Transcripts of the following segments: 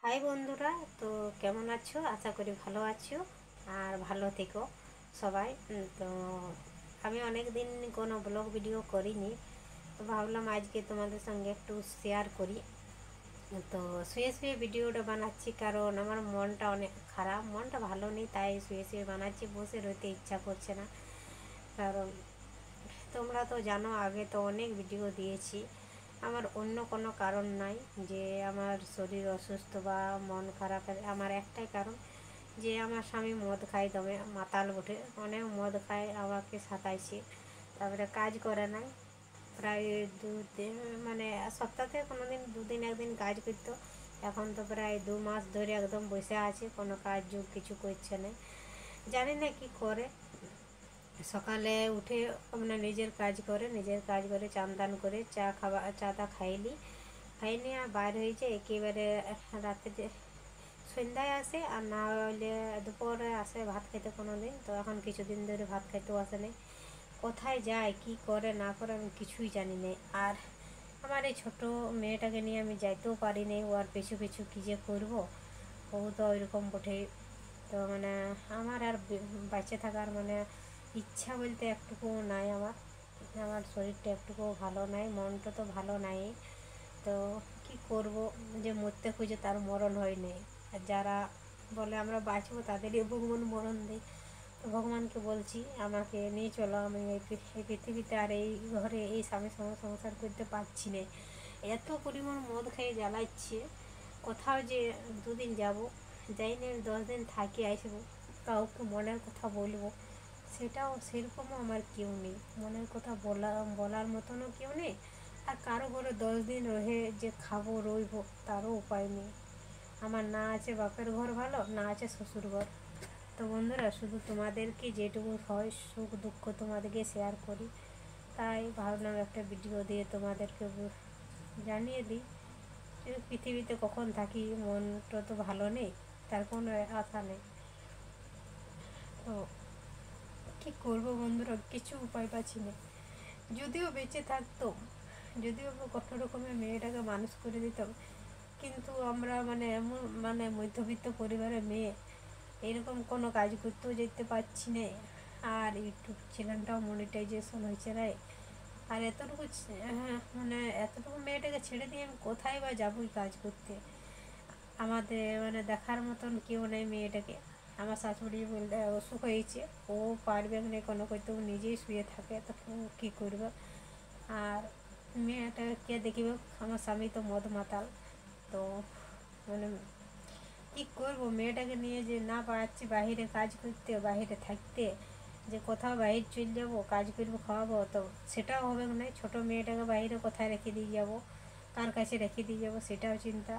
High বন্ধুরা, তো কেমন আছো? আশা করি ভালো আছো আর ভালো থেকো সবাই। তো আমি অনেক দিন কোনো ব্লগ ভিডিও করিনি, তো ভাবলাম আজকে তোমাদের সঙ্গে একটু শেয়ার করি। তো শুয়ে শুয়ে ভিডিওটা বানাচ্ছি, কারণ আমার মনটা অনেক খারাপ, মনটা ভালো নেই, তাই শুয়ে শুয়ে বানাচ্ছি। বসে রইতে ইচ্ছা করছে না, কারণ তোমরা তো জানো আগে তো অনেক ভিডিও দিয়েছি। আমার অন্য কোনো কারণ নাই যে আমার শরীর অসুস্থ বা মন খারাপের, আমার একটাই কারণ যে আমার স্বামী মদ খায়, দমে মাতাল উঠে অনেক মদ খায়, আমাকে সাতাইছে, তারপরে কাজ করে না। প্রায় দুদিন, মানে সপ্তাহে কোনো দিন দুদিন একদিন কাজ করতো। এখন তো প্রায় 2 মাস ধরে একদম বসে আছে, কোনো কাজ যোগ কিছু করছে না। জানি না কি করে। সকালে উঠে মানে নিজের কাজ করে চান টান করে চা টা খাইনি আর বাইর হয়েছে একেবারে। রাতে সন্ধ্যায় আসে, আর না হলে দুপুরে আসে ভাত খেতে কোনো দিন। তো এখন কিছুদিন ধরে ভাত খাইতেও আসে নাই। কোথায় যায়, কি করে না করে আমি কিছুই জানি না। আর আমার এই ছোটো মেয়েটাকে নিয়ে আমি যাইতেও পারি নি, ও আর পিছু পিছু কী যে করবো। ও তো ওইরকম বটে। তো মানে আমার আর বাঁচে থাকার মানে ইচ্ছা বলতে একটুকু নাই আমার। আমার শরীরটা একটুকুও ভালো নাই, মনটা তো ভালো নাই। তো কি করব, যে মরতে খুঁজে তার মরণ হয় নাই। আর যারা বলে আমরা বাঁচবো তাদেরই ভগবান মরণ দেয়। তো ভগবানকে বলছি আমাকে নিয়ে চলো, আমি এই পৃথিবীতে আর এই ঘরে এই স্বামীর সঙ্গে সংসার করতে পারছি না। এত পরিমাণ মদ খেয়ে জ্বালাচ্ছে। কোথাও যে দুদিন যাব, যাই না 10 দিন থাকি আসবো, কাউকে মনের কথা বলবো, সেটাও সেরকমও আমার কেউ নেই। মনের কথা বলার মতনও কেউ নেই। আর কারো ঘরে 10 দিন রহে যে খাবো রইব, তারও উপায় নেই। আমার না আছে বাপের ঘর ভালো, না আছে শ্বশুর ঘর। তো বন্ধুরা, শুধু তোমাদেরকে যেটুকু হয় সুখ দুঃখ তোমাদেরকে শেয়ার করি, তাই ভাবলাম একটা ভিডিও দিয়ে তোমাদেরকে জানিয়ে দিই যে পৃথিবীতে কখন থাকি, মনটা তো ভালো নেই, তার কোনো আশা নেই। তো কী করবো বন্ধুরা, কিছু উপায় পাচ্ছি না। যদিও বেঁচে থাকতো, যদিও কোনো রকমের মেয়েটাকে মানুষ করে দিতাম, কিন্তু আমরা মানে এমন মানে মধ্যবিত্ত পরিবারের মেয়ে, এরকম কোনো কাজ করতেও যেতে পারছি না। আর ইউটিউব চ্যানেলটাও মনিটাইজেশন হয়েছে না। আর এতটুকু মানে এতটুকু মেয়েটাকে ছেড়ে দিয়ে আমি কোথায় বা যাবোই কাজ করতে। আমাদের মানে দেখার মতন কেউ নেই মেয়েটাকে। আমার শাশুড়ি বলতে অসুখ হয়েছে, ও পারবে না কোনো করতে, ও নিজেই শুয়ে থাকে, তো কী করবে। আর মেয়েটাকে কে দেখিবে, আমার স্বামী তো মদ মাতাল। তো মানে কী করবো, মেয়েটাকে নিয়ে যে না পারছি বাইরে কাজ করতে, বাইরে থাকতে, যে কোথাও বাইরে চলে যাবো, কাজ করবো, খাওয়াবো, তো সেটাও হবে না। ছোটো মেয়েটাকে বাইরে কোথায় রেখে দিয়ে যাব, কার কাছে রেখে দিয়ে যাব, সেটাও চিন্তা।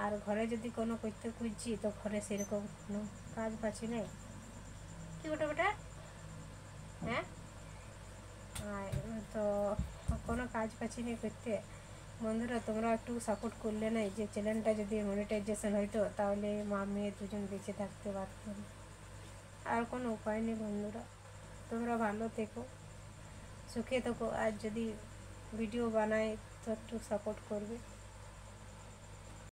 আর ঘরে যদি কোনো করতে খুঁজছি, তো ঘরে সেরকম কোনো কাজ পাচ্ছি না। কি ওটা ওটা, হ্যাঁ, তো কোনো কাজ পাচ্ছি না করতে। বন্ধুরা, তোমরা একটু সাপোর্ট করলে না, যে চ্যানেলটা যদি মনিটাইজেশন হইতো, তাহলে মা মেয়ে দুজন বেঁচে থাকতে পারতাম। আর কোনো উপায় নেই বন্ধুরা। তোমরা ভালো থেকো, সুখে থেকো, আর যদি ভিডিও বানাই তো একটু সাপোর্ট করবে।